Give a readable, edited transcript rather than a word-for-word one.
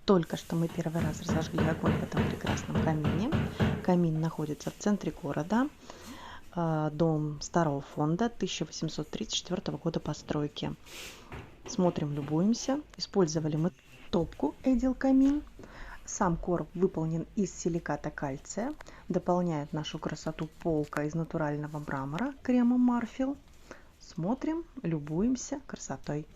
Только что мы первый раз разожгли огонь в этом прекрасном камине. Камин находится в центре города. Дом старого фонда 1834 года постройки. Смотрим, любуемся. Использовали мы топку Эдил Камин. Сам короб выполнен из силиката кальция. Дополняет нашу красоту полка из натурального мрамора кремом Марфил. Смотрим, любуемся красотой.